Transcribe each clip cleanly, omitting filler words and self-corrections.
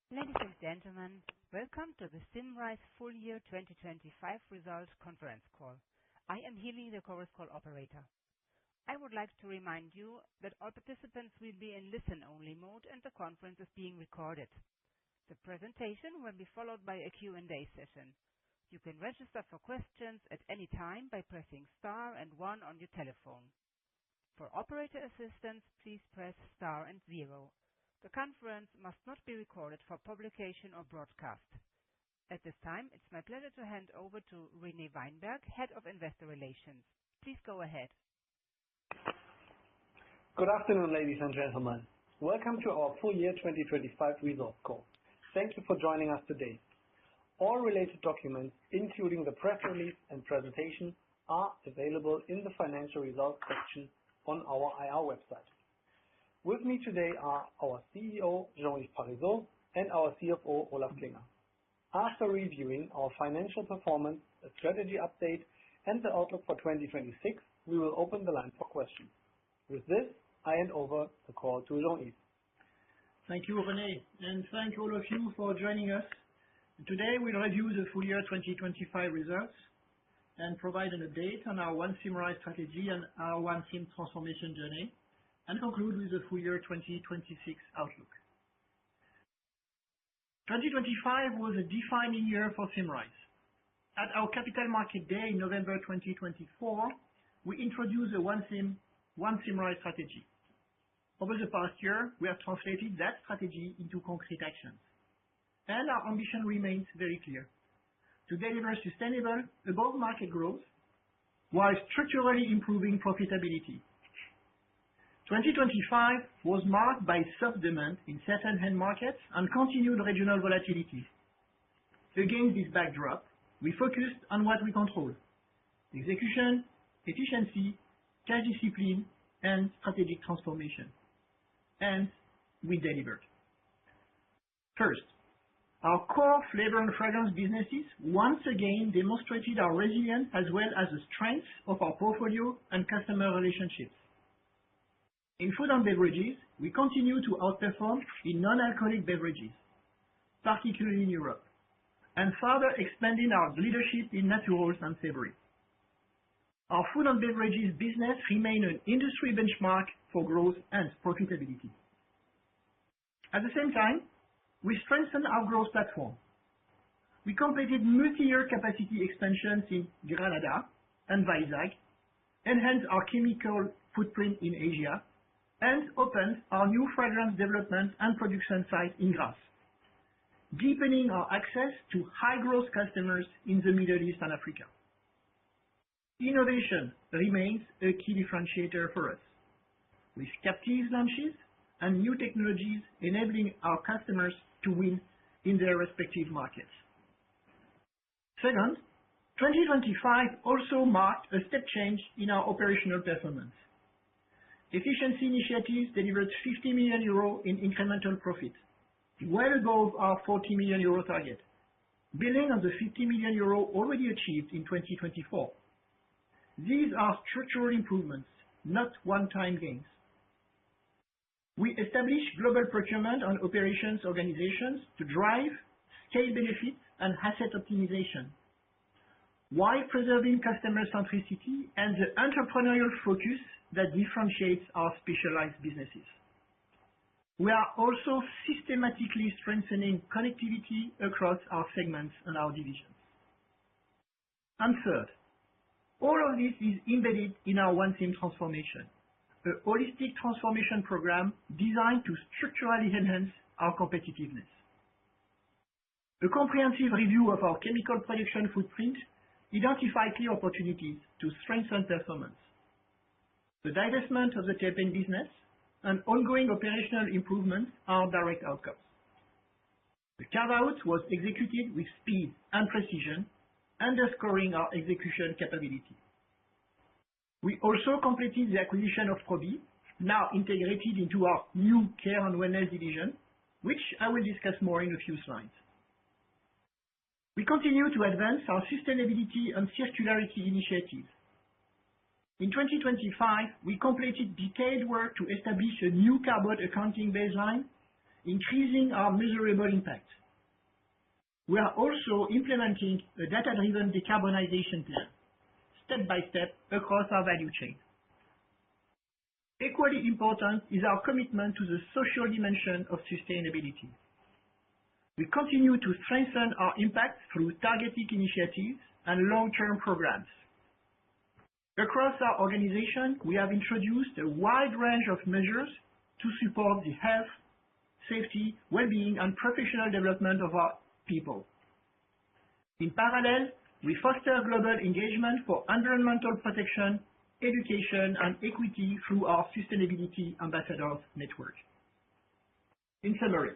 Ladies and gentlemen, welcome to the Symrise Full Year 2025 Results Conference Call. I am Healy, the Chorus Call operator. I would like to remind you that all participants will be in listen-only mode and the conference is being recorded. The presentation will be followed by a Q&A session. You can register for questions at any time by pressing star and one on your telephone. For operator assistance, please press star and zero. The conference must not be recorded for publication or broadcast. At this time, it's my pleasure to hand over to René Weinberg, Head of Investor Relations. Please go ahead. Good afternoon, ladies and gentlemen. Welcome to our full year 2025 results call. Thank you for joining us today. All related documents, including the press release and presentation, are available in the financial results section on our IR website. With me today are our CEO, Jean-Yves Parisot, and our CFO, Olaf Klinger. After reviewing our financial performance, a strategy update, and the outlook for 2026, we will open the line for questions. With this, I hand over the call to Jean-Yves. Thank you, René, and thank all of you for joining us. Today, we'll review the full year 2025 results and provide an update on our One Symrise strategy and our One Sim transformation journey, and conclude with the full year 2026 outlook. 2025 was a defining year for Symrise. At our Capital Market Day in November 2024, we introduced a One Symrise strategy. Over the past year, we have translated that strategy into concrete actions. And our ambition remains very clear: to deliver sustainable, above-market growth while structurally improving profitability. 2025 was marked by soft demand in certain end markets and continued regional volatility. Against this backdrop, we focused on what we control: execution, efficiency, cash discipline, and strategic transformation. And we delivered. First, our core flavor and fragrance businesses once again demonstrated our resilience as well as the strength of our portfolio and customer relationships. In food and beverages, we continue to outperform in non-alcoholic beverages, particularly in Europe, and further expanding our leadership in naturals and savory. Our food and beverages business remain an industry benchmark for growth and profitability. At the same time, we strengthened our growth platform. We completed multi-year capacity expansions in Granada and Vizag, enhanced our chemical footprint in Asia, and opened our new fragrance development and production site in Grasse, deepening our access to high-growth customers in the Middle East and Africa. Innovation remains a key differentiator for us, with captive launches and new technologies enabling our customers to win in their respective markets. Second, 2025 also marked a step change in our operational performance. Efficiency initiatives delivered 50 million euro in incremental profit, well above our 40 million euro target, building on the 50 million euro already achieved in 2024. These are structural improvements, not one-time gains. We established global procurement and operations organizations to drive scale benefits and asset optimization, while preserving customer centricity and the entrepreneurial focus that differentiates our specialized businesses. We are also systematically strengthening connectivity across our segments and our divisions. And third, all of this is embedded in our One Sim transformation, a holistic transformation program designed to structurally enhance our competitiveness. A comprehensive review of our chemical production footprint identified clear opportunities to strengthen performance. The divestment of the terpene business and ongoing operational improvements are direct outcomes. The carve-out was executed with speed and precision, underscoring our execution capability. We also completed the acquisition of Probi, now integrated into our new Care and Wellness division, which I will discuss more in a few slides. We continue to advance our sustainability and circularity initiatives. In 2025, we completed detailed work to establish a new carbon accounting baseline, increasing our measurable impact. We are also implementing a data-driven decarbonization plan, step by step across our value chain. Equally important is our commitment to the social dimension of sustainability. We continue to strengthen our impact through targeted initiatives and long-term programs. Across our organization, we have introduced a wide range of measures to support the health, safety, well-being, and professional development of our people. In parallel, we foster global engagement for environmental protection, education, and equity through our Sustainability Ambassadors Network. In summary,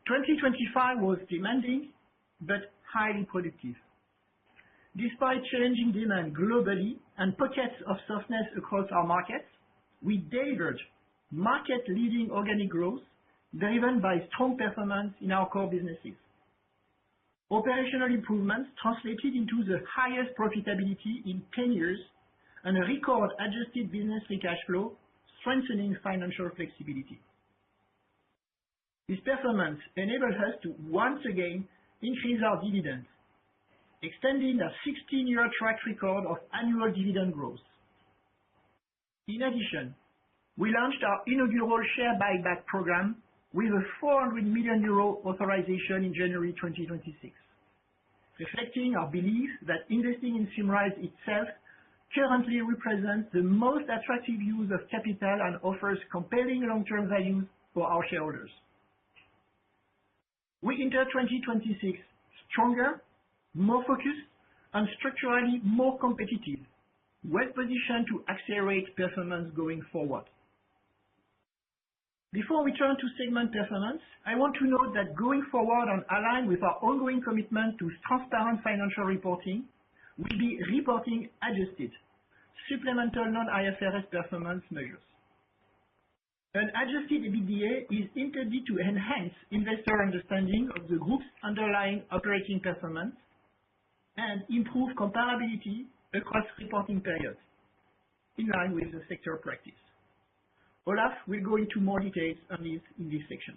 2025 was demanding but highly productive. Despite challenging demand globally and pockets of softness across our markets, we delivered market-leading organic growth driven by strong performance in our core businesses. Operational improvements translated into the highest profitability in 10 years and a record adjusted business free cash flow, strengthening financial flexibility. This performance enabled us to once again increase our dividends, extending a 16-year track record of annual dividend growth. In addition, we launched our inaugural share buyback program with a 400 million euro authorization in January 2026, reflecting our belief that investing in Symrise itself currently represents the most attractive use of capital and offers compelling long-term value for our shareholders. We enter 2026 stronger, more focused, and structurally more competitive, well-positioned to accelerate performance going forward. Before we turn to segment performance, I want to note that going forward and aligned with our ongoing commitment to transparent financial reporting, we'll be reporting adjusted, supplemental non-IFRS performance measures. An adjusted EBITDA is intended to enhance investor understanding of the group's underlying operating performance and improve comparability across reporting periods, in line with the sector practice. Olaf will go into more details on this in this section.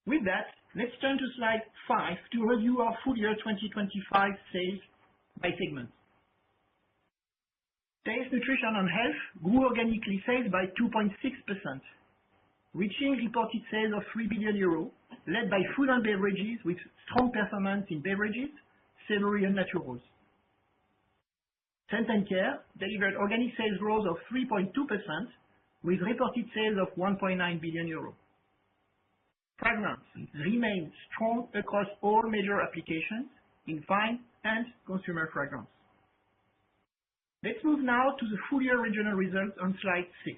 With that, let's turn to slide 5 to review our full year 2025 sales by segment. Taste, Nutrition and Health grew organically sales by 2.6%, reaching reported sales of 3 billion euros, led by food and beverages with strong performance in beverages, savory and naturals. Scent and Care delivered organic sales growth of 3.2%, with reported sales of 1.9 billion euros. Fragrance remained strong across all major applications in fine and consumer fragrance. Let's move now to the full year regional results on slide 6.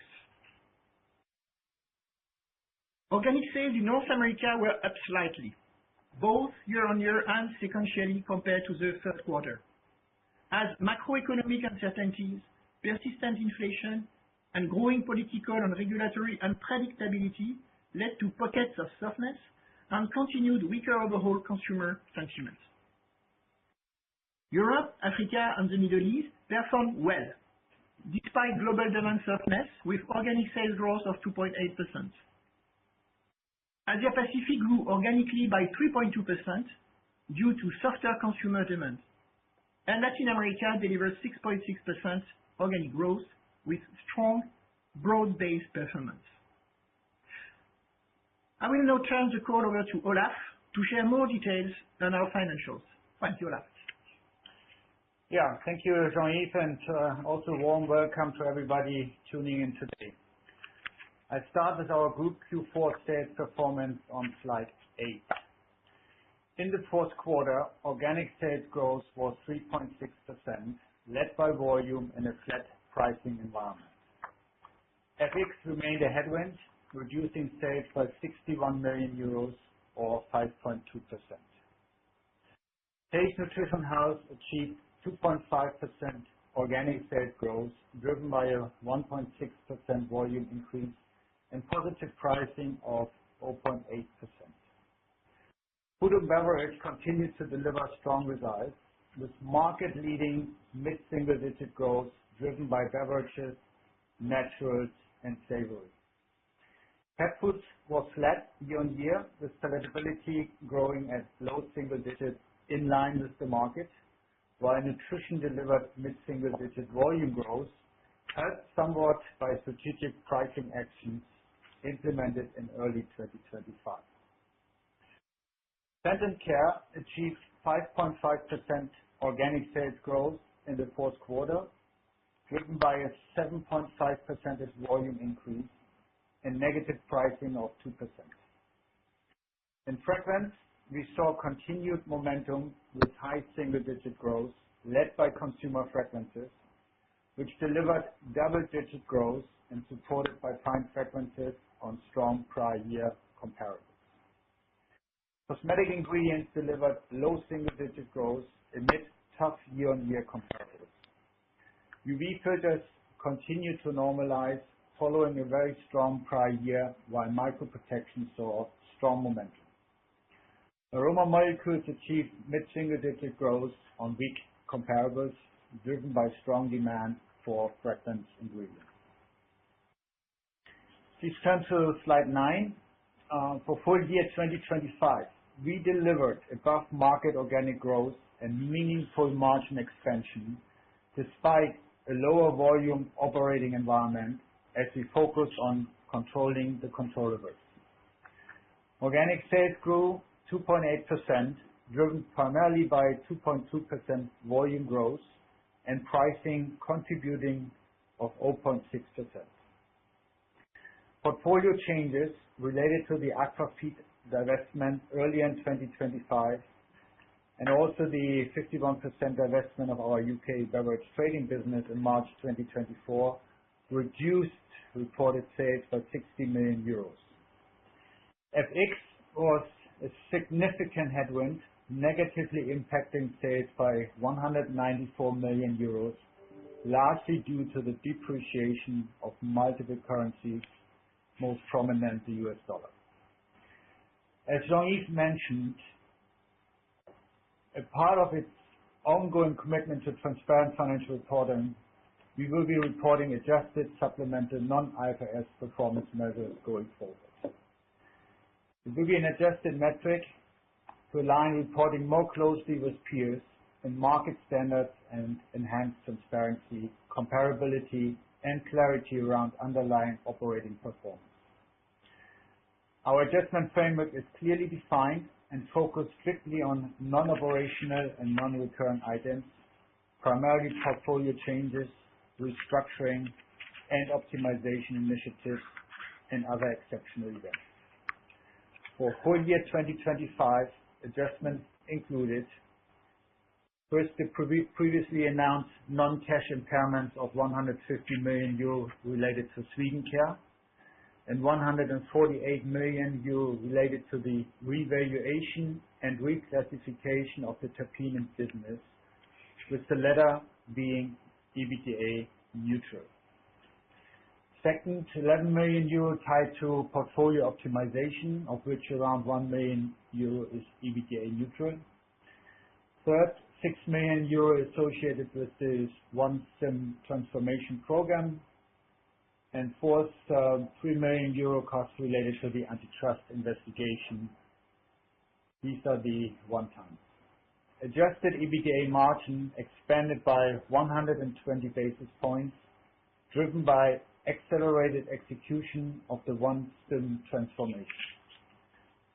Organic sales in North America were up slightly, both year-on-year and sequentially compared to the third quarter, as macroeconomic uncertainties, persistent inflation, and growing political and regulatory unpredictability led to pockets of softness and continued weaker overall consumer sentiment. Europe, Africa, and the Middle East performed well, despite global demand softness, with organic sales growth of 2.8%. Asia Pacific grew organically by 3.2% due to softer consumer demand, and Latin America delivered 6.6% organic growth with strong, broad-based performance. I will now turn the call over to Olaf to share more details on our financials. Thank you, Olaf. Yeah, thank you, Jean-Yves, and also warm welcome to everybody tuning in today. I start with our group Q4 sales performance on slide 8. In the fourth quarter, organic sales growth was 3.6%, led by volume in a flat pricing environment. FX remained a headwind, reducing sales by 61 million euros or 5.2%. Taste, Nutrition, Health achieved 2.5% organic sales growth, driven by a 1.6% volume increase and positive pricing of 0.8%. Food and beverage continued to deliver strong results, with market-leading mid-single-digit growth driven by beverages, naturals, and savory. Pet foods was flat year-on-year, with palatability growing at low single digits in line with the market, while nutrition delivered mid-single digit volume growth, helped somewhat by strategic pricing actions implemented in early 2025. Scent & Care achieved 5.5% organic sales growth in the fourth quarter, driven by a 7.5% volume increase and negative pricing of 2%. In fragrance, we saw continued momentum with high single-digit growth led by consumer fragrances, which delivered double-digit growth and supported by fine fragrances on strong prior year comparables. Cosmetic ingredients delivered low single-digit growth amid tough year-on-year comparables. UV filters continued to normalize following a very strong prior year, while microprotection saw strong momentum. Aroma molecules achieved mid-single-digit growth on weak comparables, driven by strong demand for fragrance ingredients. Please turn to slide 9. For full year 2025, we delivered above-market organic growth and meaningful margin expansion despite a lower volume operating environment as we focus on controlling the controllables. Organic sales grew 2.8%, driven primarily by 2.2% volume growth and pricing contributing of 0.6%. Portfolio changes related to the Aquafeed divestment early in 2025 and also the 51% divestment of our UK beverage trading business in March 2024 reduced reported sales by 60 million euros. FX was a significant headwind, negatively impacting sales by 194 million euros, largely due to the depreciation of multiple currencies, most prominent the US dollar. As Jean-Yves mentioned, a part of its ongoing commitment to transparent financial reporting, we will be reporting adjusted supplemental non-IFRS performance measures going forward. It will be an adjusted metric to align reporting more closely with peers in market standards and enhance transparency, comparability, and clarity around underlying operating performance. Our adjustment framework is clearly defined and focused strictly on non-operational and non-recurring items, primarily portfolio changes, restructuring, and optimization initiatives, and other exceptional events. For full year 2025, adjustments included: first, the previously announced non-cash impairments of 150 million euro related to Swedencare and 148 million euro related to the revaluation and reclassification of the Terpenes business, with the latter being EBITDA neutral. Second, 11 million euro tied to portfolio optimization, of which around 1 million euro is EBITDA neutral. Third, 6 million euro associated with this One Sim transformation program. And fourth, 3 million euro costs related to the antitrust investigation. These are the one-time. Adjusted EBITDA margin expanded by 120 basis points, driven by accelerated execution of the One Sim transformation.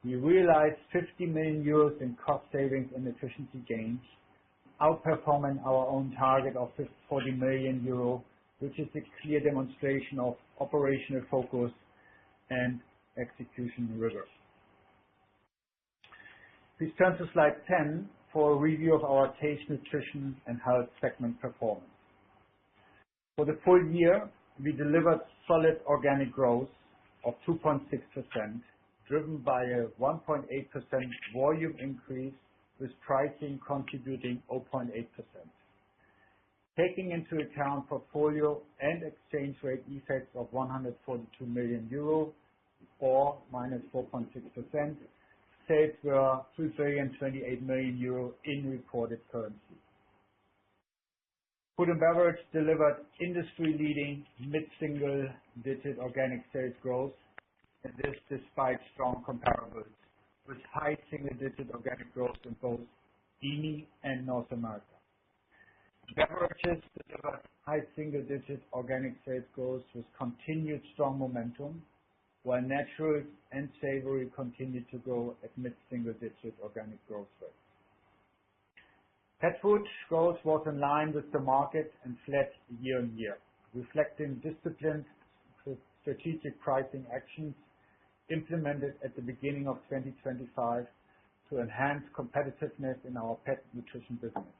We realized 50 million euros in cost savings and efficiency gains, outperforming our own target of 40 million euro, which is a clear demonstration of operational focus and execution rigor. Please turn to slide 10 for a review of our Taste, Nutrition and Health segment performance. For the full year, we delivered solid organic growth of 2.6%, driven by a 1.8% volume increase, with pricing contributing 0.8%. Taking into account portfolio and exchange rate effects of 142 million euro or -4.6%, sales were 3,028 million euro in reported currency. Food and beverage delivered industry-leading mid-single-digit organic sales growth, and this despite strong comparables with high single-digit organic growth in both EMEA and North America. Beverages delivered high single-digit organic sales growth with continued strong momentum, while naturals and savory continued to grow at mid-single-digit organic growth rates. Pet food growth was in line with the market and flat year-on-year, reflecting disciplined strategic pricing actions implemented at the beginning of 2025 to enhance competitiveness in our pet nutrition business.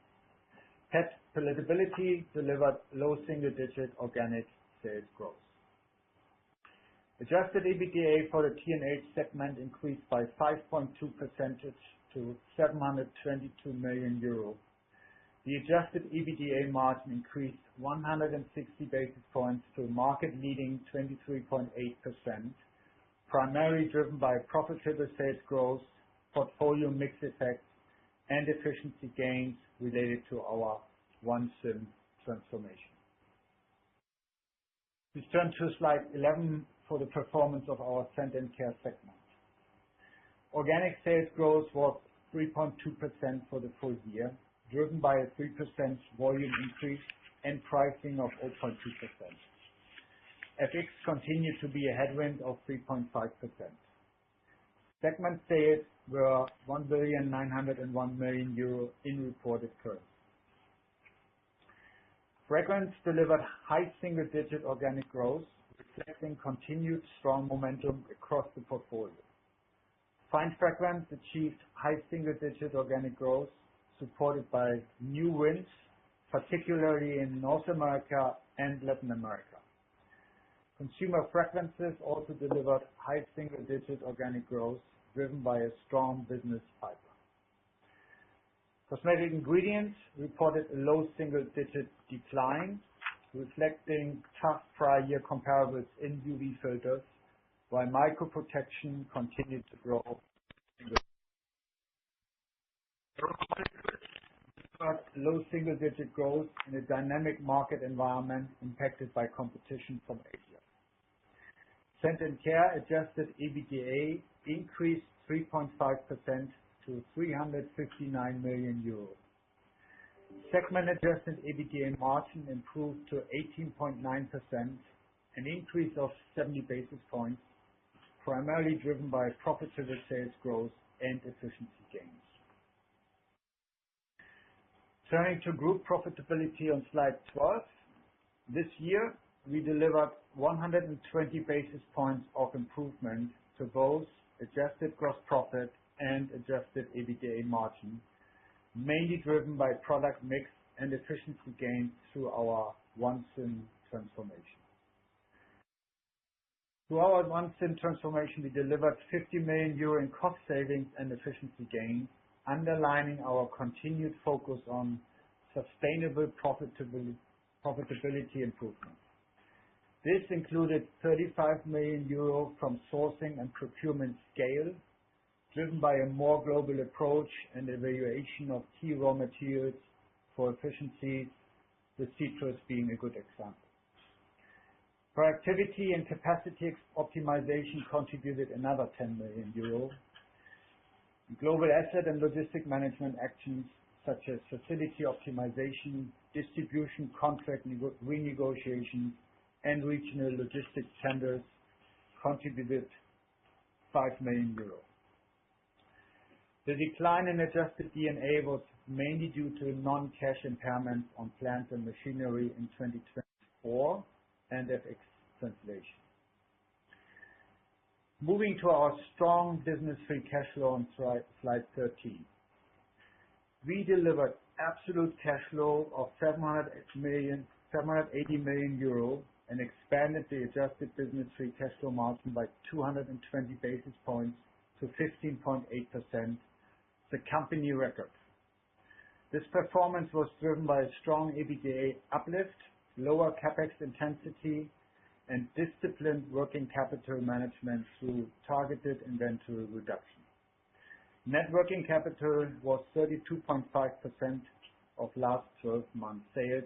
Pet palatability delivered low single-digit organic sales growth. Adjusted EBITDA for the T&H segment increased by 5.2% to 722 million euro. The adjusted EBITDA margin increased 160 basis points to a market-leading 23.8%, primarily driven by profitable sales growth, portfolio mix effects, and efficiency gains related to our One SIM transformation. Please turn to slide 11 for the performance of our Scent & Care segment. Organic sales growth was 3.2% for the full year, driven by a 3% volume increase and pricing of 0.2%. FX continued to be a headwind of 3.5%. Segment sales were 1,901 million euro in reported currency. Fragrance delivered high single-digit organic growth, reflecting continued strong momentum across the portfolio. Fine fragrance achieved high single-digit organic growth, supported by new wins, particularly in North America and Latin America. Consumer fragrances also delivered high single-digit organic growth, driven by a strong business pipeline. Cosmetic ingredients reported a low single-digit decline, reflecting tough prior year comparables in UV filters, while microprotection continued to grow. Low single-digit growth in a dynamic market environment impacted by competition from Asia. Scent & Care adjusted EBITDA increased 3.5% to 359 million euros. Segment adjusted EBITDA margin improved to 18.9%, an increase of 70 basis points, primarily driven by profitable sales growth and efficiency gains. Turning to group profitability on slide 12. This year, we delivered 120 basis points of improvement to both adjusted gross profit and adjusted EBITDA margin, mainly driven by product mix and efficiency gains through our One SIM transformation. Through our One SIM transformation, we delivered 50 million euro in cost savings and efficiency gains, underlining our continued focus on sustainable profitability improvement. This included 35 million euro from sourcing and procurement scale, driven by a more global approach and evaluation of key raw materials for efficiencies, with citrus being a good example. Productivity and capacity optimization contributed another 10 million euro. Global asset and logistic management actions such as facility optimization, distribution contract renegotiation, and regional logistics tenders contributed 5 million euros. The decline in adjusted D&A was mainly due to non-cash impairments on plants and machinery in 2024 and FX translation. Moving to our strong business free cash flow on slide 13. We delivered absolute cash flow of 780 million euro and expanded the adjusted business free cash flow margin by 220 basis points to 15.8%, the company record. This performance was driven by a strong EBITDA uplift, lower CapEx intensity, and disciplined working capital management through targeted inventory reduction. Net working capital was 32.5% of last 12 months sales,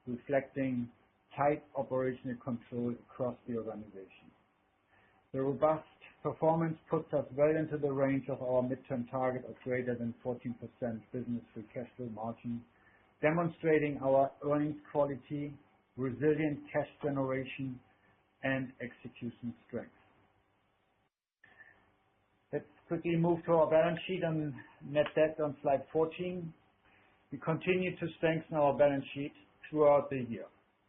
reflecting tight operational control across the organization. The robust performance puts us well into the range of our midterm target of greater than 14% business free cash flow margin, demonstrating our earnings quality, resilient cash generation, and execution strength. Let's quickly move to our balance sheet and net debt on slide 14. We continue to strengthen our balance sheet throughout the year.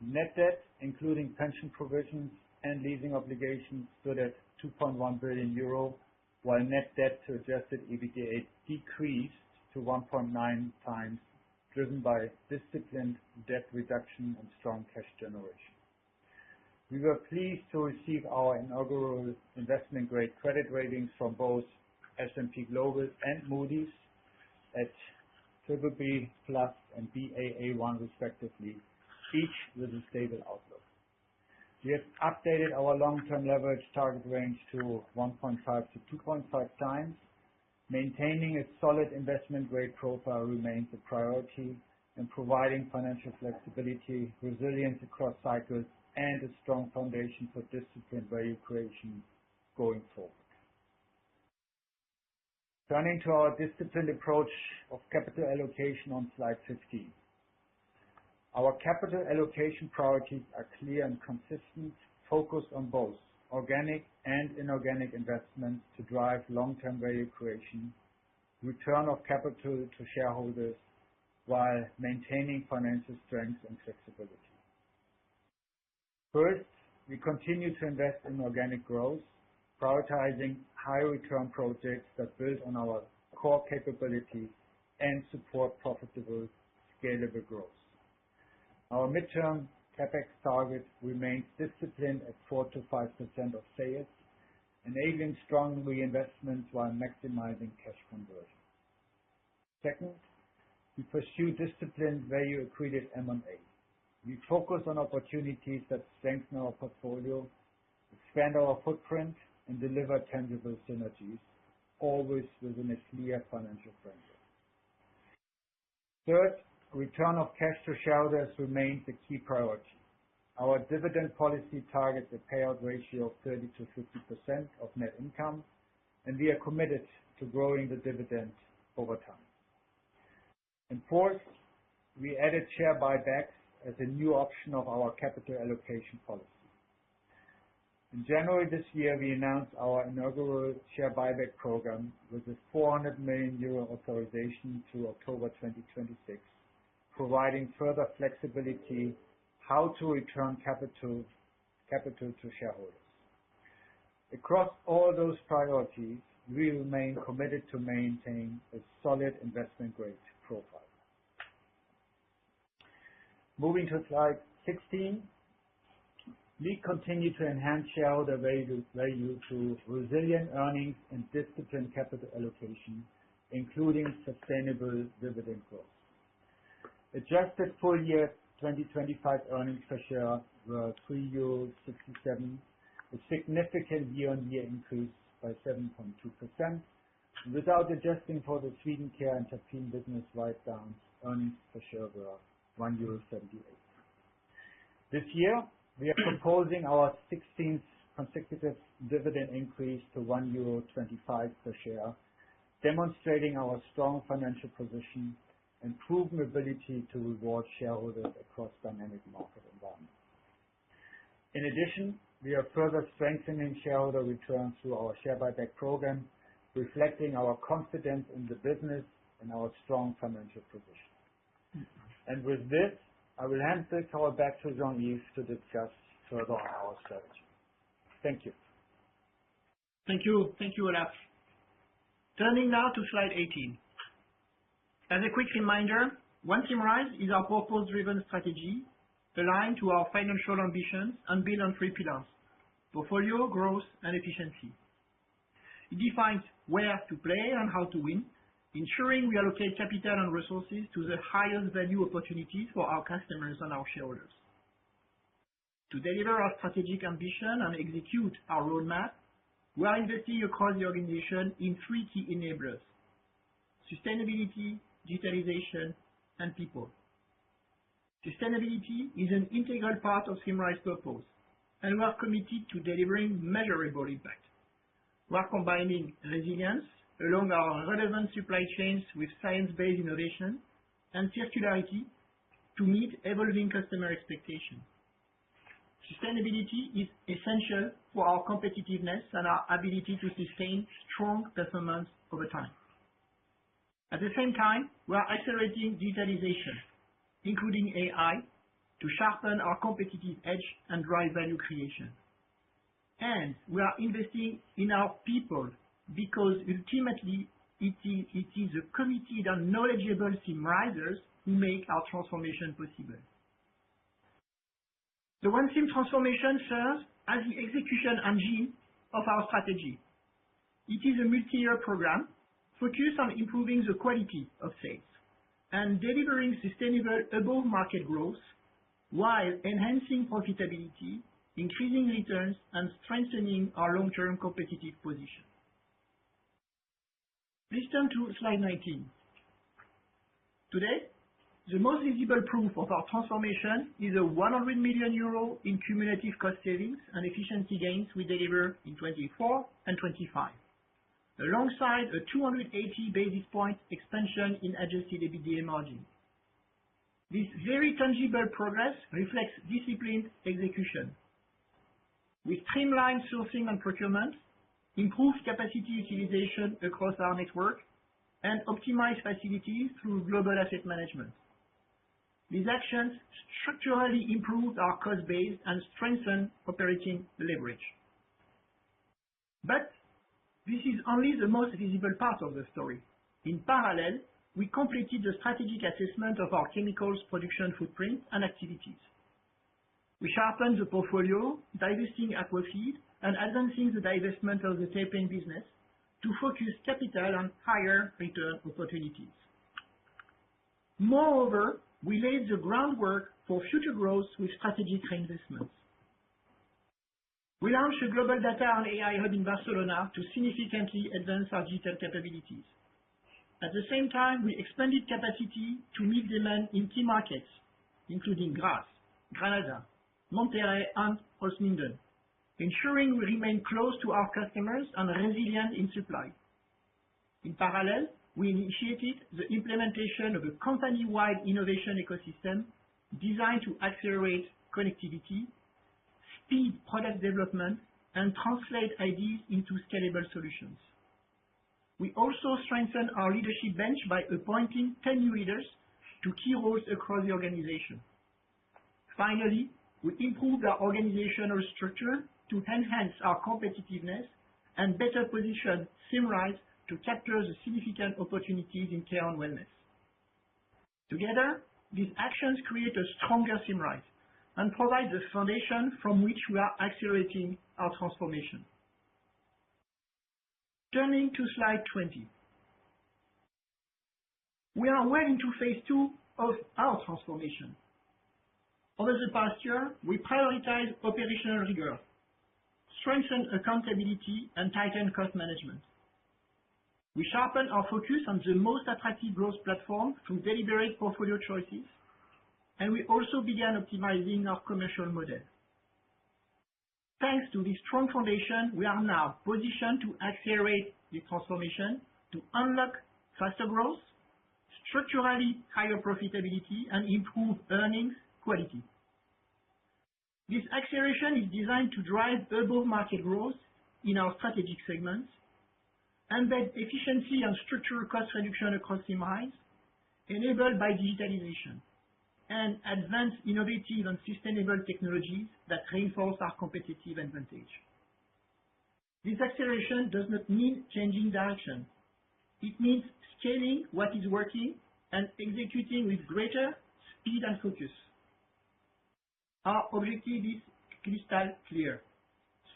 Net debt, including pension provisions and leasing obligations, stood at 2.1 billion euro, while net debt to adjusted EBITDA decreased to 1.9 times, driven by disciplined debt reduction and strong cash generation. We were pleased to receive our inaugural investment-grade credit ratings from both S&P Global and Moody's at BBB+ and Baa1 respectively, each with a stable outlook. We have updated our long-term leverage target range to 1.5 to 2.5 times. Maintaining a solid investment-grade profile remains a priority, and providing financial flexibility, resilience across cycles, and a strong foundation for disciplined value creation going forward. Turning to our disciplined approach of capital allocation on slide 15. Our capital allocation priorities are clear and consistent, focused on both organic and inorganic investments to drive long-term value creation, return of capital to shareholders, while maintaining financial strength and flexibility. First, we continue to invest in organic growth, prioritizing high return projects that build on our core capabilities and support profitable, scalable growth. Our midterm CapEx target remains disciplined at 4 to 5% of sales, enabling strong reinvestments while maximizing cash conversion. Second, we pursue disciplined value accretive M&A. We focus on opportunities that strengthen our portfolio, expand our footprint, and deliver tangible synergies, always within a clear financial framework. Third, return of cash to shareholders remains a key priority. Our dividend policy targets a payout ratio of 30 to 50% of net income, and we are committed to growing the dividend over time. And fourth, we added share buybacks as a new option of our capital allocation policy. In January this year, we announced our inaugural share buyback program with a 400 million euro authorization through October 2026, providing further flexibility how to return capital to shareholders. Across all those priorities, we remain committed to maintain a solid investment-grade profile. Moving to slide 16, we continue to enhance shareholder value through resilient earnings and disciplined capital allocation, including sustainable dividend growth. Adjusted full year 2025 earnings per share were 3.67 euros, a significant year-on-year increase by 7.2%. Without adjusting for the Swedencare and Terpene business write-downs, earnings per share were 1.78 euro. This year, we are proposing our 16th consecutive dividend increase to 1.25 euro per share, demonstrating our strong financial position and proven ability to reward shareholders across dynamic market environments. In addition, we are further strengthening shareholder returns through our share buyback program, reflecting our confidence in the business and our strong financial position. And with this, I will hand the call back to Jean-Yves to discuss further on our strategy. Thank you. Thank you, Olaf. Turning now to slide 18. As a quick reminder, One Symrise is our purpose-driven strategy aligned to our financial ambitions and built on 3 pillars: portfolio, growth, and efficiency. It defines where to play and how to win, ensuring we allocate capital and resources to the highest value opportunities for our customers and our shareholders. To deliver our strategic ambition and execute our roadmap, we are investing across the organization in 3 key enablers: sustainability, digitalization, and people. Sustainability is an integral part of Symrise's purpose, and we are committed to delivering measurable impact. We are combining resilience along our relevant supply chains with science-based innovation and circularity to meet evolving customer expectations. Sustainability is essential for our competitiveness and our ability to sustain strong performance over time. At the same time, we are accelerating digitalization, including AI, to sharpen our competitive edge and drive value creation. And we are investing in our people because ultimately it is the committed and knowledgeable Symrisers who make our transformation possible. The One Sim transformation serves as the execution engine of our strategy. It is a multi-year program focused on improving the quality of sales and delivering sustainable above-market growth while enhancing profitability, increasing returns, and strengthening our long-term competitive position. Please turn to slide 19. Today, the most visible proof of our transformation is a 100 million euro in cumulative cost savings and efficiency gains we deliver in 24 and 25, alongside a 280 basis point expansion in adjusted EBITDA margin. This very tangible progress reflects disciplined execution. We streamlined sourcing and procurement, improved capacity utilization across our network, and optimized facilities through global asset management. These actions structurally improved our cost base and strengthened operating leverage. But this is only the most visible part of the story. In parallel, we completed the strategic assessment of our chemicals production footprint and activities. We sharpened the portfolio, divesting Aquafeed and advancing the divestment of the terpene business to focus capital on higher return opportunities. Moreover, we laid the groundwork for future growth with strategic reinvestments. We launched a global data and AI hub in Barcelona to significantly advance our digital capabilities. At the same time, we expanded capacity to meet demand in key markets, including Grasse, Granada, Monterrey, and Holzminden, ensuring we remain close to our customers and resilient in supply. In parallel, we initiated the implementation of a company-wide innovation ecosystem designed to accelerate connectivity, speed product development, and translate ideas into scalable solutions. We also strengthened our leadership bench by appointing 10 new leaders to key roles across the organization. Finally, we improved our organizational structure to enhance our competitiveness and better position Symrise to capture the significant opportunities in care and wellness. Together, these actions create a stronger Symrise and provide the foundation from which we are accelerating our transformation. Turning to slide 20. We are well into phase 2 of our transformation. Over the past year, we prioritized operational rigor, strengthened accountability, and tightened cost management. We sharpened our focus on the most attractive growth platform through deliberate portfolio choices, and we also began optimizing our commercial model. Thanks to this strong foundation, we are now positioned to accelerate the transformation to unlock faster growth, structurally higher profitability, and improve earnings quality. This acceleration is designed to drive above-market growth in our strategic segments, embed efficiency and structural cost reduction across Symrise, enabled by digitalization, and advance innovative and sustainable technologies that reinforce our competitive advantage. This acceleration does not mean changing direction. It means scaling what is working and executing with greater speed and focus. Our objective is crystal clear: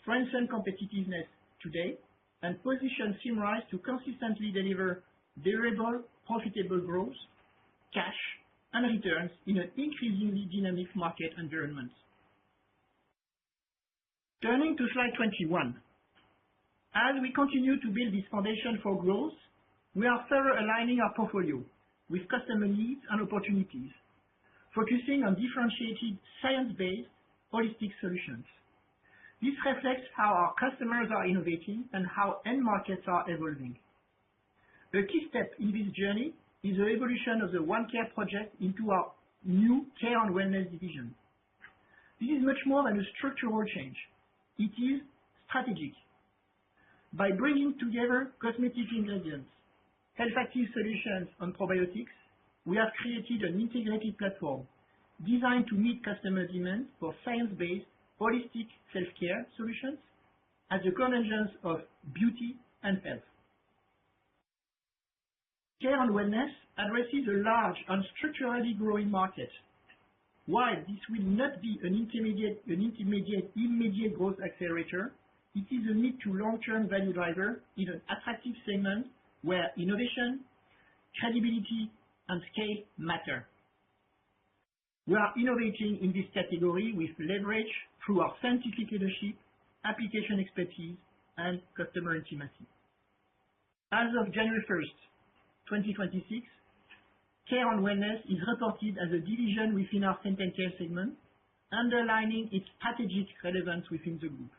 strengthen competitiveness today and position Symrise to consistently deliver durable, profitable growth, cash, and returns in an increasingly dynamic market environment. Turning to slide 21. As we continue to build this foundation for growth, we are further aligning our portfolio with customer needs and opportunities, focusing on differentiated, science-based, holistic solutions. This reflects how our customers are innovating and how end markets are evolving. A key step in this journey is the evolution of the One Care project into our new Care and Wellness division. This is much more than a structural change. It is strategic. By bringing together cosmetic ingredients, health active solutions, and probiotics, we have created an integrated platform designed to meet customer demand for science-based, holistic self-care solutions at the convergence of beauty and health. Care and Wellness addresses a large and structurally growing market. While this will not be an immediate growth accelerator, it is a mid to long-term value driver in an attractive segment where innovation, credibility, and scale matter. We are innovating in this category with leverage through our scientific leadership, application expertise, and customer intimacy. As of January 1st, 2026, Care and Wellness is reported as a division within our Scent & Care segment, underlining its strategic relevance within the group.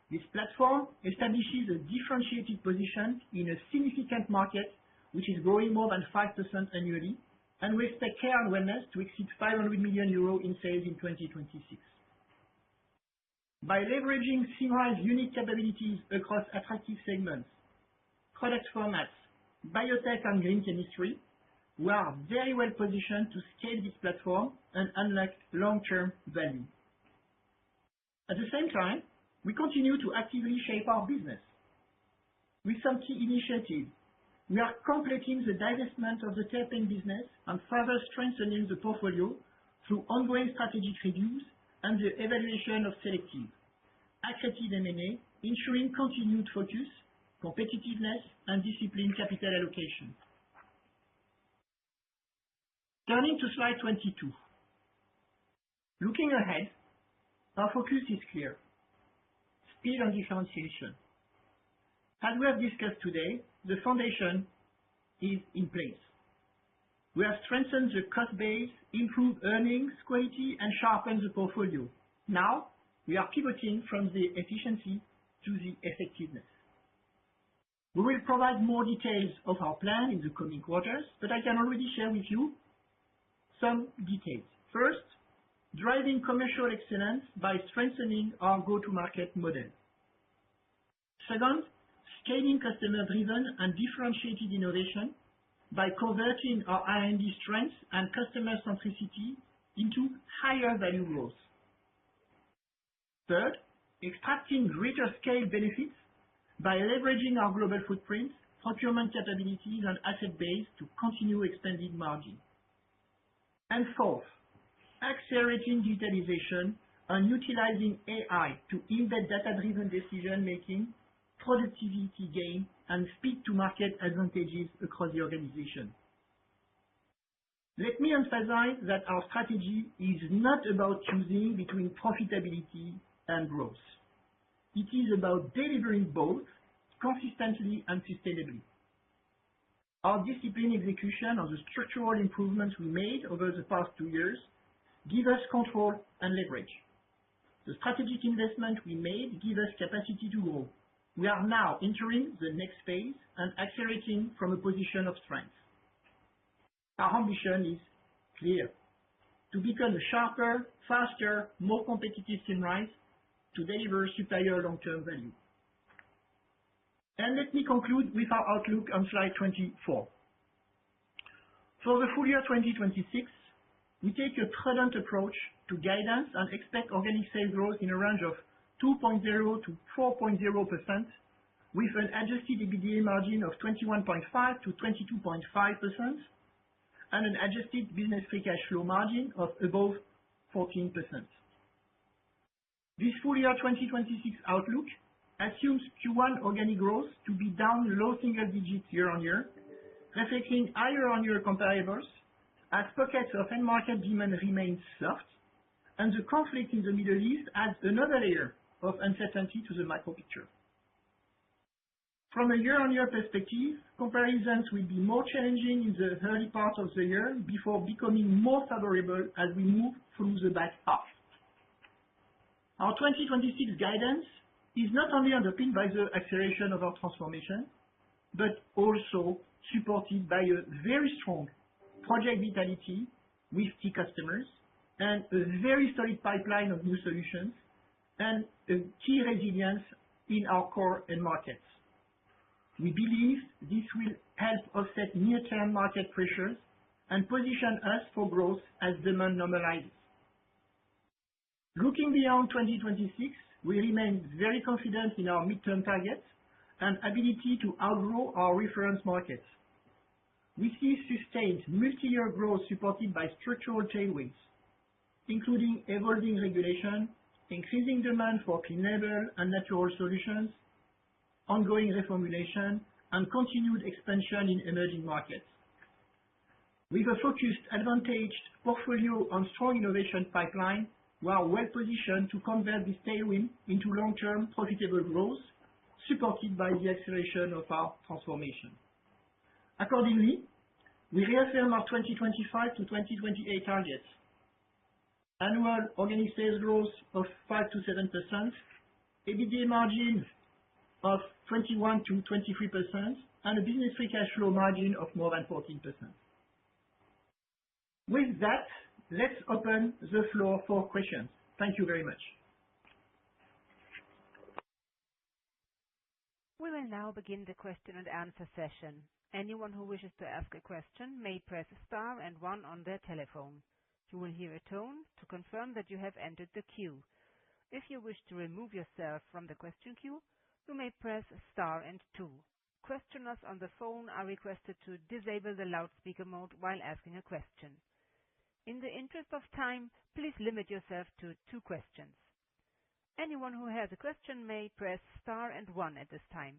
This platform establishes a differentiated position in a significant market which is growing more than 5% annually, and we expect Care and Wellness to exceed 500 million euros in sales in 2026. By leveraging Symrise unique capabilities across attractive segments, product formats, biotech and green chemistry, we are very well positioned to scale this platform and unlock long-term value. At the same time, we continue to actively shape our business. With some key initiatives, we are completing the divestment of the terpene business and further strengthening the portfolio through ongoing strategic reviews and the evaluation of selective, accretive M&A, ensuring continued focus, competitiveness, and disciplined capital allocation. Turning to slide 22. Looking ahead, our focus is clear: speed and differentiation. As we have discussed today, the foundation is in place. We have strengthened the cost base, improved earnings quality, and sharpened the portfolio. Now, we are pivoting from the efficiency to the effectiveness. We will provide more details of our plan in the coming quarters, but I can already share with you some details. First, driving commercial excellence by strengthening our go-to-market model. Second, scaling customer-driven and differentiated innovation by converting our R&D strengths and customer centricity into higher value growth. Third, extracting greater scale benefits by leveraging our global footprint, procurement capabilities, and asset base to continue expanding margin. And fourth, accelerating digitalization and utilizing AI to embed data-driven decision-making, productivity gain, and speed-to-market advantages across the organization. Let me emphasize that our strategy is not about choosing between profitability and growth. It is about delivering both consistently and sustainably. Our disciplined execution of the structural improvements we made over the past 2 years give us control and leverage. The strategic investment we made give us capacity to grow. We are now entering the next phase and accelerating from a position of strength. Our ambition is clear: to become a sharper, faster, more competitive Symrise to deliver superior long-term value. And let me conclude with our outlook on slide 24. For the full year 2026, we take a prudent approach to guidance and expect organic sales growth in a range of 2.0 to 4.0%, with an adjusted EBITDA margin of 21.5 to 22.5%, and an adjusted business free cash flow margin of above 14%. This full year 2026 outlook assumes Q1 organic growth to be down low single digits year-on-year, reflecting higher year-on-year comparables as pockets of end market demand remain soft, and the conflict in the Middle East adds another layer of uncertainty to the macro picture. From a year-on-year perspective, comparisons will be more challenging in the early part of the year before becoming more favorable as we move through the back half. Our 2026 guidance is not only underpinned by the acceleration of our transformation, but also supported by a very strong project vitality with key customers and a very solid pipeline of new solutions and a key resilience in our core end markets. We believe this will help offset near-term market pressures and position us for growth as demand normalizes. Looking beyond 2026, we remain very confident in our midterm targets and ability to outgrow our reference markets. We see sustained multi-year growth supported by structural tailwinds, including evolving regulation, increasing demand for clean label and natural solutions, ongoing reformulation, and continued expansion in emerging markets. With a focused, advantaged portfolio and strong innovation pipeline, we are well positioned to convert this tailwind into long-term profitable growth, supported by the acceleration of our transformation. Accordingly, we reaffirm our 2025 to 2028 targets. Annual organic sales growth of 5 to 7%, EBITDA margin of 21 to 23%, and a business free cash flow margin of more than 14%. With that, let's open the floor for questions. Thank you very much. We will now begin the question and answer session. Anyone who wishes to ask a question may press star and one on their telephone. You will hear a tone to confirm that you have entered the queue. If you wish to remove yourself from the question queue, you may press star and two. Questioners on the phone are requested to disable the loudspeaker mode while asking a question. In the interest of time, please limit yourself to 2 questions. Anyone who has a question may press star and one at this time.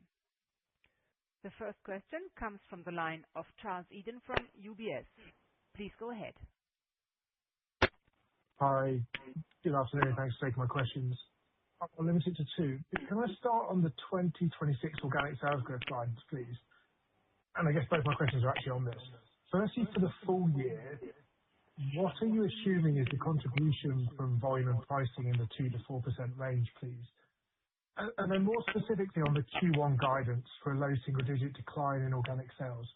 The first question comes from the line of Charles Eden from UBS. Please go ahead. Hi. Good afternoon. Thanks for taking my questions. I'll limit it to 2. Can I start on the 2026 organic sales growth lines, please? I guess both my questions are actually on this. Firstly, for the full year, what are you assuming is the contribution from volume and pricing in the 2 to 4% range, please? Then more specifically on the Q1 guidance for a low single-digit decline in organic sales.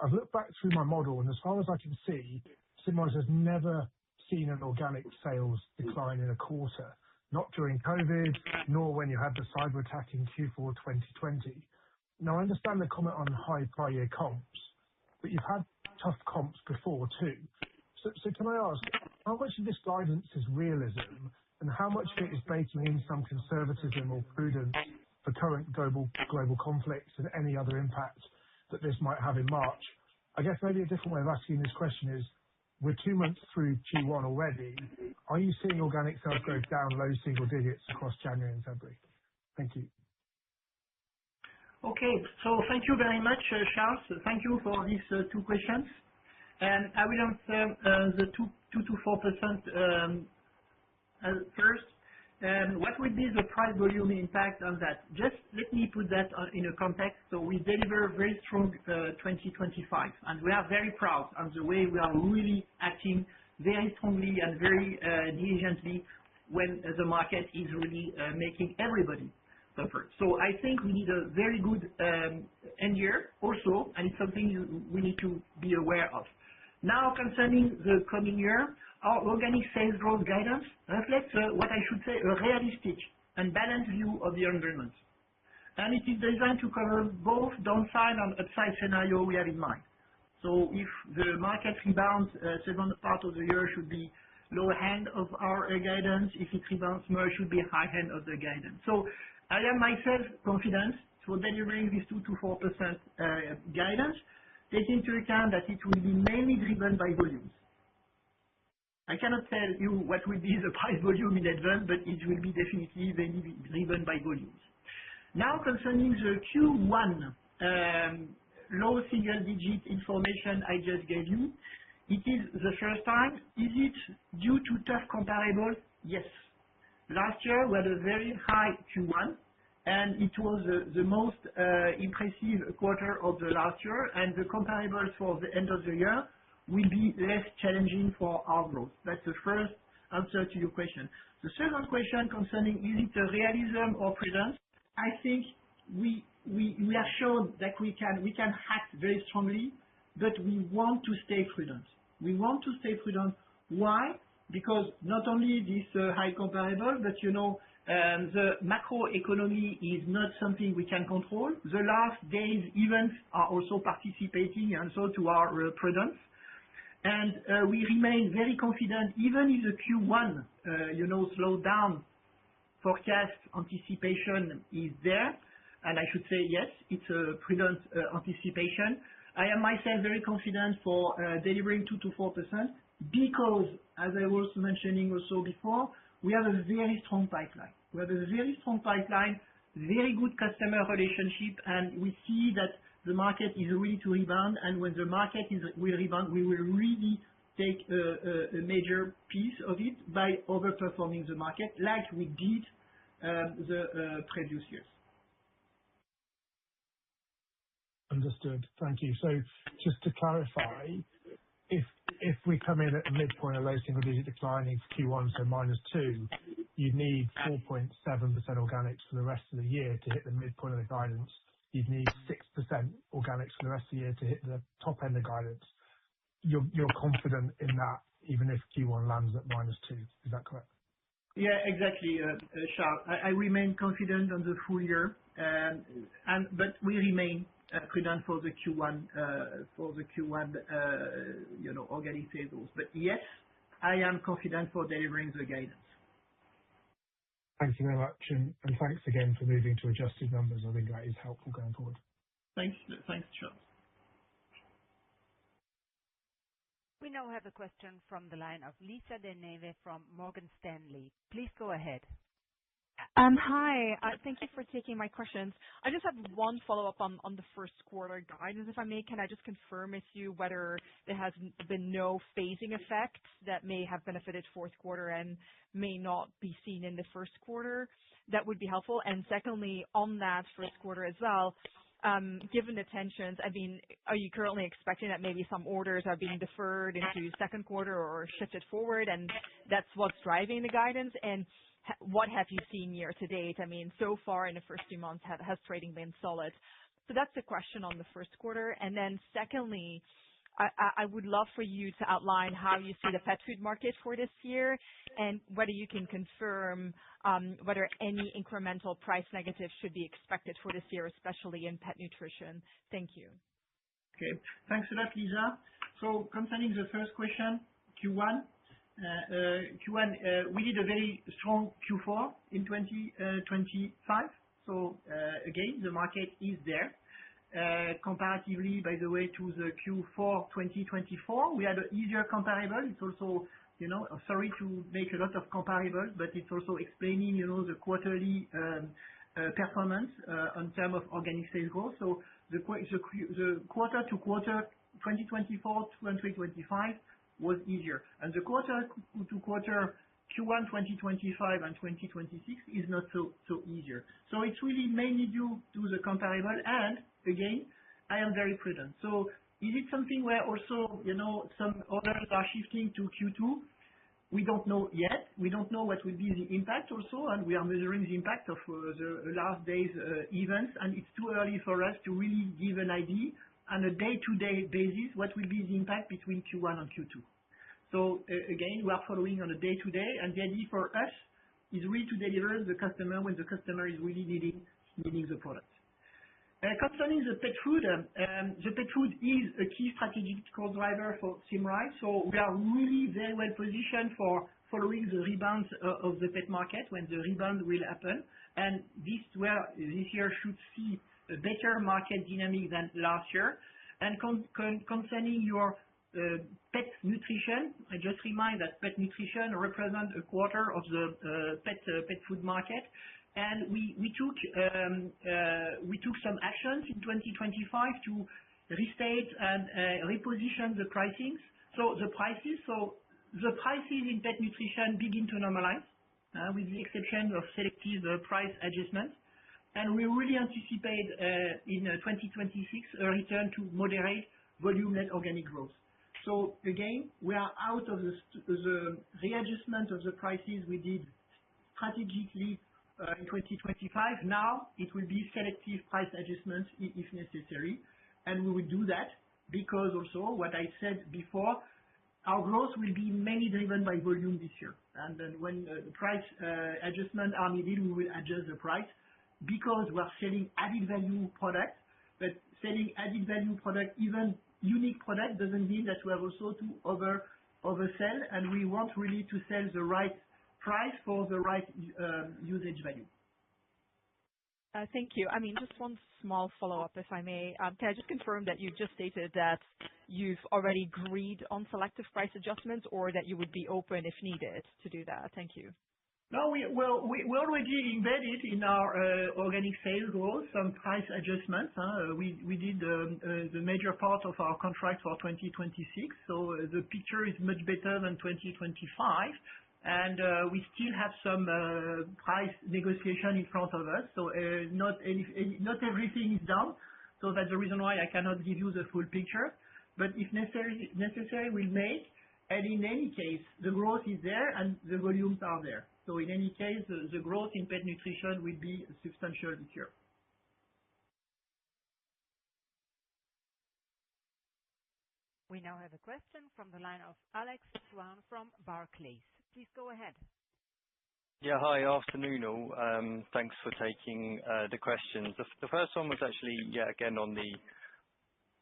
I've looked back through my model, and as far as I can see, Symrise has never seen an organic sales decline in a quarter, not during COVID, nor when you had the cyber attack in Q4 2020. Now, I understand the comment on high prior year comps, but you've had tough comps before too. So can I ask, how much of this guidance is realism, and how much of it is baking in some conservatism or prudence for current global conflicts and any other impact that this might have in March? I guess maybe a different way of asking this question is, we're 2 months through Q1 already. Are you seeing organic sales growth down low single digits across January and February? Thank you. Okay. So thank you very much, Charles. Thank you for these 2 questions. And I will answer the 2 to 4% first. What would be the price volume impact on that? Just let me put that in a context. So we deliver very strong 2025, and we are very proud of the way we are really acting very strongly and very diligently when the market is really making everybody suffer. So I think we need a very good end year also, and it's something we need to be aware of. Now, concerning the coming year, our organic sales growth guidance reflects what I should say a realistic and balanced view of the environment. And it is designed to cover both downside and upside scenario we have in mind. So if the market rebounds, second part of the year should be lower hand of our guidance. If it rebounds more, it should be high hand of the guidance. So I am myself confident for delivering this 2 to 4% guidance, taking into account that it will be mainly driven by volumes. I cannot tell you what will be the price volume in advance, but it will be definitely mainly driven by volumes. Now, concerning the Q1 low single-digit information I just gave you, it is the first time. Is it due to tough comparables? Yes. Last year, we had a very high Q1, and it was the most impressive quarter of the last year, and the comparables for the end of the year will be less challenging for our growth. That's the first answer to your question. The second question concerning is it a realism or prudence? I think we have shown that we can act very strongly, but we want to stay prudent. We want to stay prudent. Why? Because not only this high comparable, but the macroeconomy is not something we can control. The last days events are also participating and so to our prudence. And we remain very confident, even if the Q1, slowdown forecast anticipation is there. And I should say, yes, it's a prudent anticipation. I am myself very confident for delivering 2 to 4% because, as I was mentioning also before, we have a very strong pipeline. We have a very strong pipeline, very good customer relationship, and we see that the market is ready to rebound. And when the market will rebound, we will really take a major piece of it by overperforming the market like we did the previous years. Understood. Thank you. So just to clarify, if we come in at a midpoint, a low single-digit decline in Q1, so -2, you'd need 4.7% organics for the rest of the year to hit the midpoint of the guidance. You'd need 6% organics for the rest of the year to hit the top end of guidance. You're confident in that, even if Q1 lands at -2. Is that correct? Yeah, exactly, Charles. I remain confident on the full year, but we remain prudent for the Q1, organic sales. But yes, I am confident for delivering the guidance. Thank you very much, and thanks again for moving to adjusted numbers. I think that is helpful going forward. Thanks, Charles. We now have a question from the line of Lisa De Neve from Morgan Stanley. Please go ahead. Hi. Thank you for taking my questions. I just have one follow-up on the first quarter guidance, if I may. Can I just confirm with you whether there has been no phasing effects that may have benefited fourth quarter and may not be seen in the first quarter? That would be helpful. And secondly, on that first quarter as well, given the tensions, are you currently expecting that maybe some orders are being deferred into second quarter or shifted forward, and that's what's driving the guidance? And what have you seen year to date? So far in the first 2 months, has trading been solid? So that's the question on the first quarter. And then secondly, I would love for you to outline how you see the pet food market for this year and whether you can confirm whether any incremental price negatives should be expected for this year, especially in pet nutrition. Thank you. Okay. Thanks a lot, Lisa. So concerning the first question, Q1, we did a very strong Q4 in 2025. So again, the market is there. Comparatively, by the way, to the Q4 2024, we had an easier comparable. It's also, sorry to make a lot of comparables, but it's also explaining, the quarterly performance in terms of organic sales growth. So the quarter to quarter 2024 to 2025 was easier. And the quarter to quarter Q1 2025 and 2026 is not so easier. So it's really mainly due to the comparable. And again, I am very prudent. So is it something where also, some orders are shifting to Q2? We don't know yet. We don't know what will be the impact also, and we are measuring the impact of the last day's events, and it's too early for us to really give an idea on a day-to-day basis what will be the impact between Q1 and Q2. So again, we are following on a day-to-day, and the idea for us is really to deliver the customer when the customer is really needing the product. Concerning the pet food is a key strategic growth driver for Symrise. So we are really very well positioned for following the rebound of the pet market when the rebound will happen. And this year should see a better market dynamic than last year. And concerning your pet nutrition, I just remind that pet nutrition represents a quarter of the pet food market. And we took some actions in 2025 to restate and reposition the pricings. So the prices in pet nutrition begin to normalize, with the exception of selective price adjustments. And we really anticipate in 2026 a return to moderate volume-led organic growth. So again, we are out of the readjustment of the prices we did strategically in 2025. Now it will be selective price adjustments if necessary, and we will do that because also what I said before, our growth will be mainly driven by volume this year. And then when the price adjustment are needed, we will adjust the price because we are selling added value product. But selling added value product, even unique product, doesn't mean that we have also to oversell, and we want really to sell the right price for the right usage value. Thank you. I mean, just one small follow-up, if I may. Can I just confirm that you just stated that you've already agreed on selective price adjustments or that you would be open if needed to do that? Thank you. No, we already embedded in our organic sales growth some price adjustments. We did the major part of our contract for 2026, so the picture is much better than 2025. And we still have some price negotiation in front of us, so not everything is done. So that's the reason why I cannot give you the full picture. But if necessary, we'll make. And in any case, the growth is there and the volumes are there. So in any case, the growth in pet nutrition will be substantial this year. We now have a question from the line of Alex Swan from Barclays. Please go ahead. Yeah, hi. Afternoon, all. Thanks for taking the questions. The first one was actually, again, on the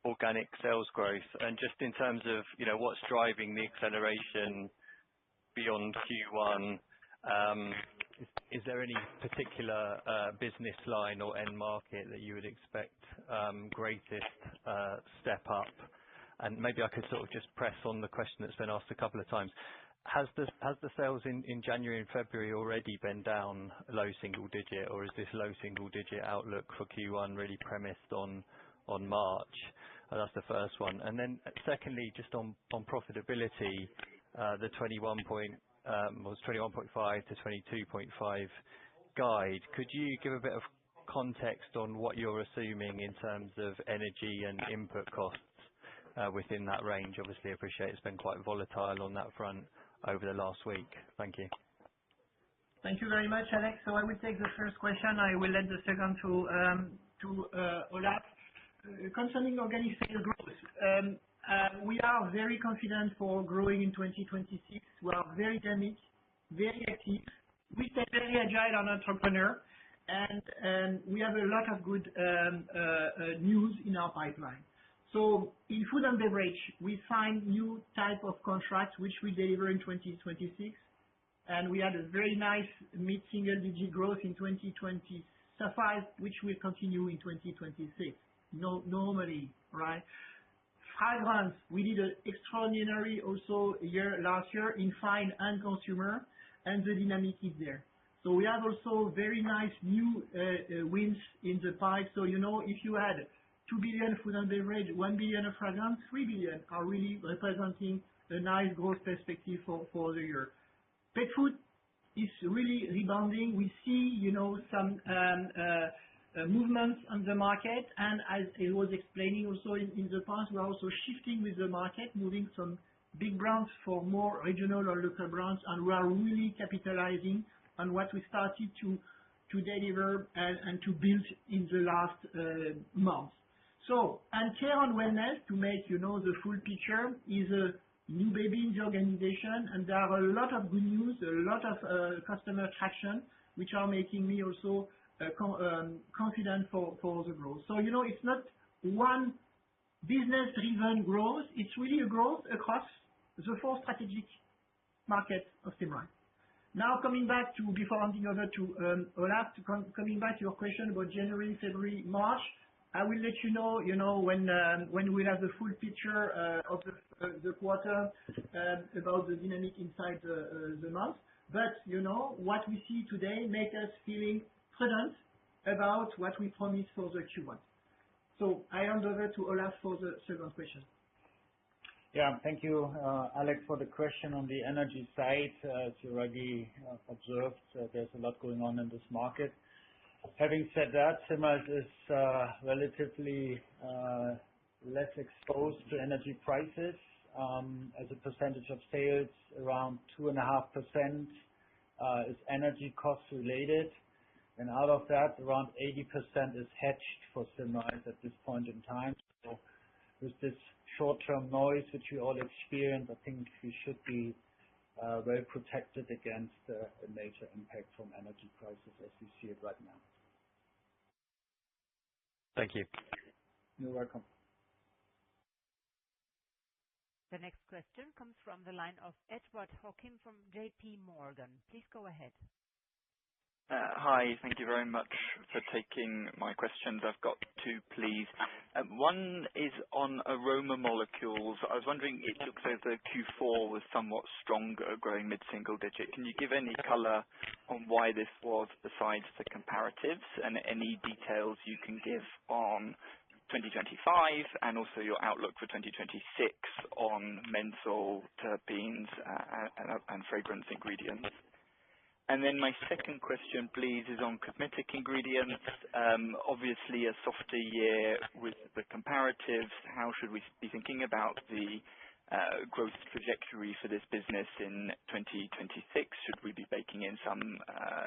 organic sales growth, and just in terms of, what's driving the acceleration beyond Q1. Is there any particular business line or end market that you would expect greatest step up? And maybe I could sort of just press on the question that's been asked a couple of times. Has the sales in January and February already been down low single digit, or is this low single digit outlook for Q1 really premised on March? That's the first one. And then secondly, just on profitability, the 21.5 to 22.5 guide. Could you give a bit of context on what you're assuming in terms of energy and input costs within that range? Obviously, I appreciate it's been quite volatile on that front over the last week. Thank you. Thank you very much, Alex. So I will take the first question. I will let the second to Olaf. Concerning organic sales growth, we are very confident for growing in 2026. We are very dynamic, very active. We stay very agile and entrepreneur, and we have a lot of good news in our pipeline. So in food and beverage, we find new type of contracts which we deliver in 2026, and we had a very nice mid-single digit growth in 2025, which will continue in 2026. Normally, right? Fragrance, we did an extraordinary also year last year in fine and consumer, and the dynamic is there. So we have also very nice new wins in the pipe. So if you had 2 billion food and beverage, 1 billion of fragrance, 3 billion are really representing a nice growth perspective for the year. Pet food is really rebounding. We see some movements on the market, and as I was explaining also in the past, we are also shifting with the market, moving some big brands for more regional or local brands, and we are really capitalizing on what we started to deliver and to build in the last months. So, and care and wellness, to make the full picture, is a new baby in the organization, and there are a lot of good news, a lot of customer traction, which are making me also confident for the growth. So, it's not one business-driven growth. It's really a growth across the 4 strategic markets of Symrise. Now, coming back to, before handing over to Olaf, coming back to your question about January, February, March, I will let you know, when we have the full picture of the quarter about the dynamic inside the month. But, what we see today make us feeling prudent about what we promised for the Q1. So I hand over to Olaf for the second question. Yeah, thank you, Alex, for the question on the energy side. As you already observed, there's a lot going on in this market. Having said that, Symrise is relatively less exposed to energy prices. as a percentage of sales, around 2.5% is energy cost related. And out of that, around 80% is hedged for Symrise at this point in time. So with this short-term noise which we all experience, I think we should be well protected against a major impact from energy prices as we see it right now. Thank you. You're welcome. The next question comes from the line of Edward Hockin from JP Morgan. Please go ahead. Hi. Thank you very much for taking my questions. I've got two, please. One is on aroma molecules. I was wondering, it looks as though Q4 was somewhat stronger, growing mid-single digit. Can you give any color on why this was besides the comparatives, and any details you can give on 2025 and also your outlook for 2026 on menthol, terpenes, and fragrance ingredients? And then my second question, please, is on cosmetic ingredients. Obviously, a softer year with the comparatives. How should we be thinking about the growth trajectory for this business in 2026? Should we be baking in some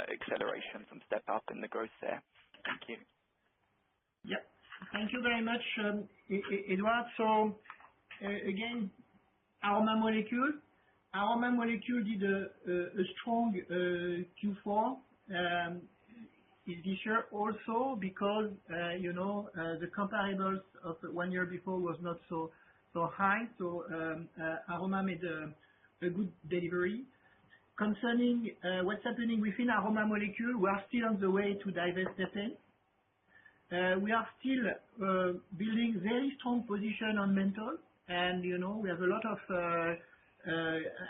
acceleration, some step up in the growth there? Thank you. Yeah. Thank you very much, Edward. So, again, aroma molecule. Aroma molecule did a strong Q4 this year also because, the comparables of 1 year before was not so high. So, aroma made a good delivery. Concerning what's happening within aroma molecule, we are still on the way to divest terpene. We are still building very strong position on menthol, and we have a lot of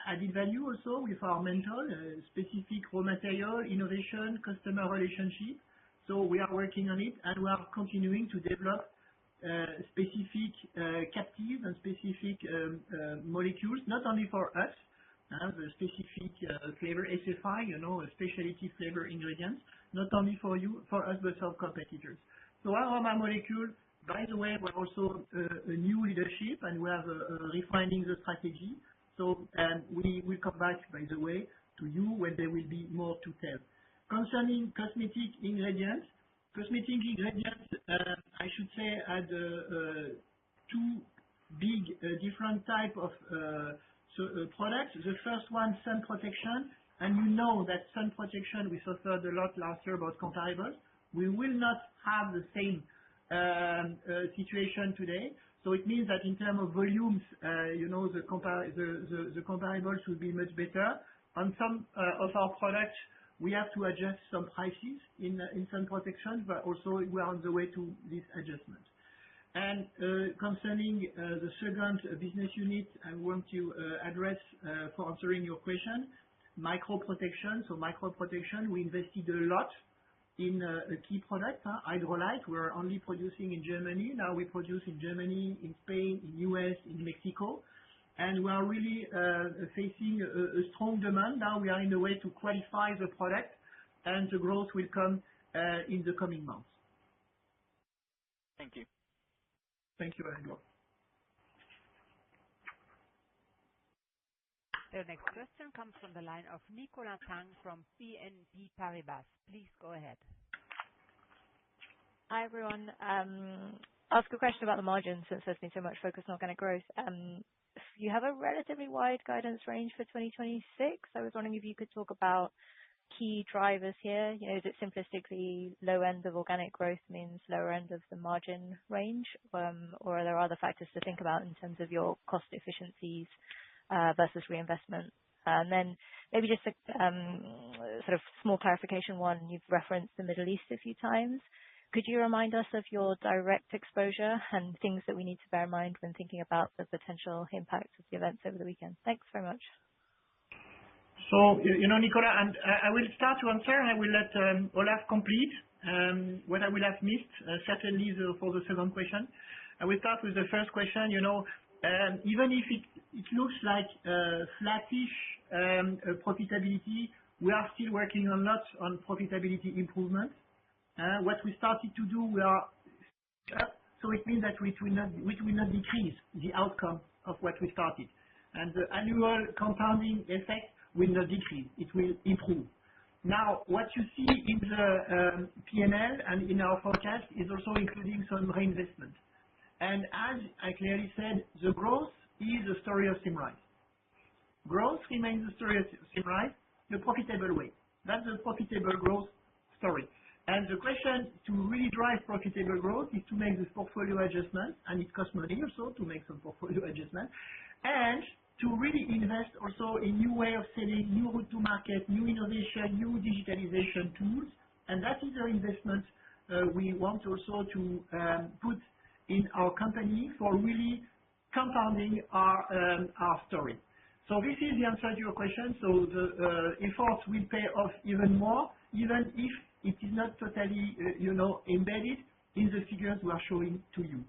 added value also with our menthol, specific raw material, innovation, customer relationship. So we are working on it, and we are continuing to develop specific captive and specific molecules, not only for us, the specific flavor SFI, specialty flavor ingredients, not only for us, but for competitors. So aroma molecule, by the way, we're also a new leadership, and we are refining the strategy. So we will come back, by the way, to you when there will be more to tell. Concerning cosmetic ingredients, I should say, had two big different type of products. The first one, sun protection, and that sun protection, we suffered a lot last year about comparables. We will not have the same situation today. So it means that in terms of volumes, the comparables will be much better. On some of our products, we have to adjust some prices in sun protection, but also we are on the way to this adjustment. And concerning the second business unit, I want to address for answering your question, micro protection. So micro protection, we invested a lot in a key product, Hydrolite. We're only producing in Germany. Now we produce in Germany, in Spain, in US, in Mexico. And we are really facing a strong demand. Now we are in the way to qualify the product, and the growth will come in the coming months. Thank you. Thank you, Edward. The next question comes from the line of Nicola Tang from BNP Paribas. Please go ahead. Hi, everyone. Ask a question about the margin since there's been so much focus on organic growth. You have a relatively wide guidance range for 2026. I was wondering if you could talk about key drivers here. Is it simplistically low end of organic growth means lower end of the margin range, or are there other factors to think about in terms of your cost efficiencies versus reinvestment? And then maybe just a sort of small clarification one. You've referenced the Middle East a few times. Could you remind us of your direct exposure and things that we need to bear in mind when thinking about the potential impact of the events over the weekend? Thanks very much. So, Nicola, and I will start to answer, and I will let Olaf complete what I will have missed, certainly for the second question. I will start with the first question. Even if it looks like flattish profitability, we are still working a lot on profitability improvement. What we started to do, we are up So it means that it will not decrease the outcome of what we started. And the annual compounding effect will not decrease, it will improve. Now, what you see in the P&L and in our forecast is also including some reinvestment. And as I clearly said, the growth is the story of Symrise. Growth remains the story of Symrise, the profitable way. That's the profitable growth story. And the question to really drive profitable growth is to make this portfolio adjustment, and it costs money also to make some portfolio adjustment, and to really invest also in new way of selling, new route to market, new innovation, new digitalization tools, and that is the investment we want also to put in our company for really compounding our story. So this is the answer to your question. So the effort will pay off even more, even if it is not totally, embedded in the figures we are showing to you.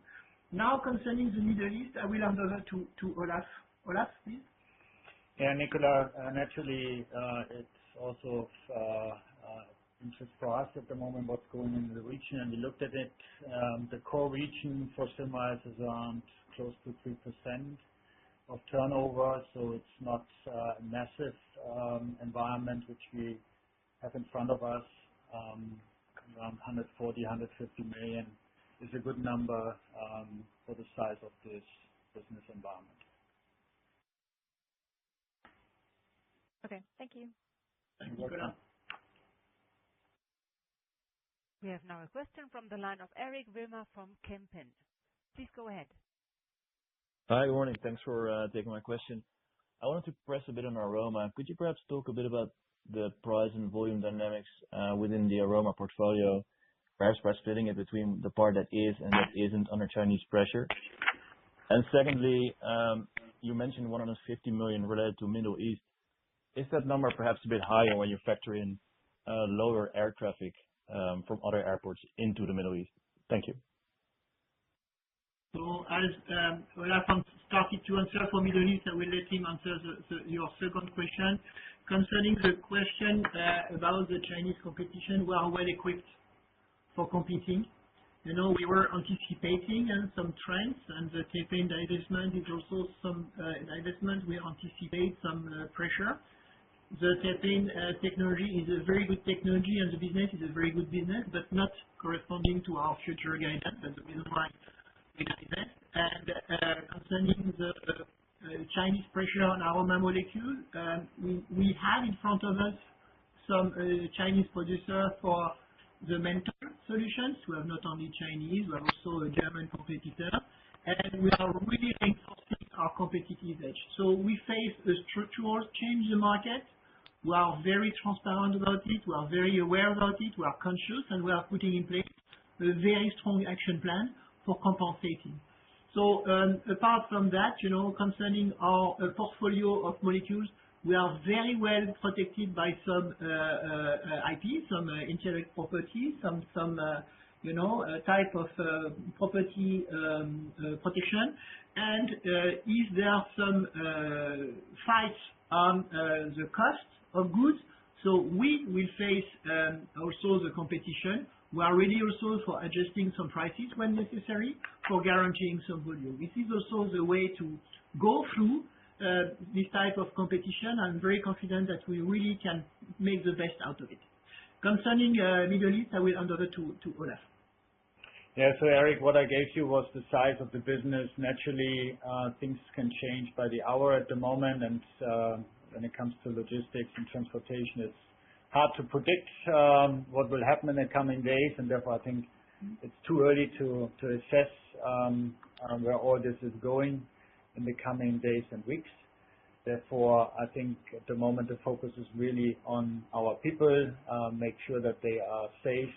Now, concerning the Middle East, I will hand over to Olaf. Olaf, please. Yeah, Nicola, naturally, it's also of interest for us at the moment what's going on in the region, and we looked at it. The core region for Symrise is around close to 3% of turnover, so it's not a massive environment which we have in front of us. Around 140, 150 million is a good number for the size of this business environment. Okay, thank you. Thank you. We have now a question from the line of Eric Wilmer from Kempen. Please go ahead. Hi, good morning. Thanks for taking my question. I wanted to press a bit on aroma. Could you perhaps talk a bit about the price and volume dynamics within the aroma portfolio, perhaps by splitting it between the part that is and that isn't under Chinese pressure? And secondly, you mentioned 150 million related to Middle East. Is that number perhaps a bit higher when you factor in lower air traffic from other airports into the Middle East? Thank you. So as Olaf started to answer for Middle East, I will let him answer your second question. Concerning the question about the Chinese competition, we are well equipped for competing. We were anticipating some trends, and the terpene divestment is also some divestment. We anticipate some pressure. The terpene technology is a very good technology, and the business is a very good business, but not corresponding to our future guidance. That's the reason why we divest. And concerning the Chinese pressure on aroma molecule, we have in front of us some Chinese producer for the menthol solutions. We have not only Chinese, we have also a German competitor, and we are really reinforcing our competitive edge. So we face a structural change in the market. We are very transparent about it. We are very aware about it. We are conscious, and we are putting in place a very strong action plan for compensating. So apart from that, concerning our portfolio of molecules, we are very well protected by some IP, some intellectual property, some type of property protection. And if there are some fights on the cost of goods, so we will face also the competition. We are ready also for adjusting some prices when necessary, for guaranteeing some volume. This is also the way to go through this type of competition. I'm very confident that we really can make the best out of it. Concerning Middle East, I will hand over to Olaf. Yeah, so Eric, what I gave you was the size of the business. Naturally, things can change by the hour at the moment, and when it comes to logistics and transportation, it's hard to predict what will happen in the coming days, and therefore I think it's too early to assess where all this is going in the coming days and weeks. Therefore, I think at the moment the focus is really on our people, make sure that they are safe,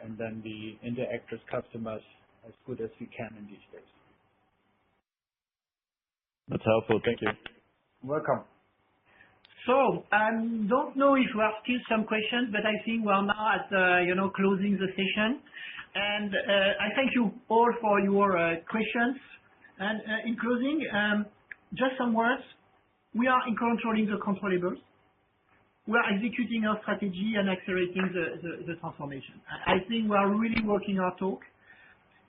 and then we interact with customers as good as we can in these days. That's helpful. Thank you. Welcome. So I don't know if we have still some questions, but I think we are now at closing the session. And I thank you all for your questions. And in closing, just some words. We are in controlling the controllables. We are executing our strategy and accelerating the transformation. I think we are really working our talk.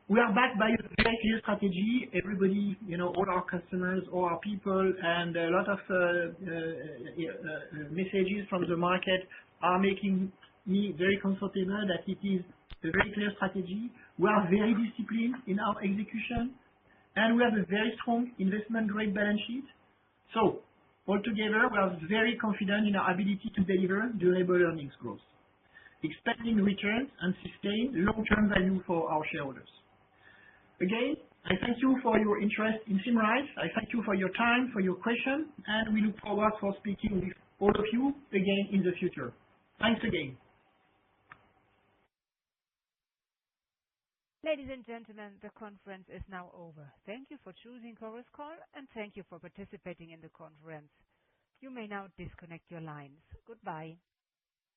We are backed by a very clear strategy. Everybody, all our customers, all our people, and a lot of messages from the market are making me very comfortable that it is a very clear strategy. We are very disciplined in our execution, and we have a very strong investment-grade balance sheet. So altogether, we are very confident in our ability to deliver durable earnings growth, expanding returns, and sustain long-term value for our shareholders. Again, I thank you for your interest in Symrise. I thank you for your time, for your questions, and we look forward for speaking with all of you again in the future. Thanks again. Ladies and gentlemen, the conference is now over. Thank you for choosing Chorus Call, and thank you for participating in the conference. You may now disconnect your lines. Goodbye.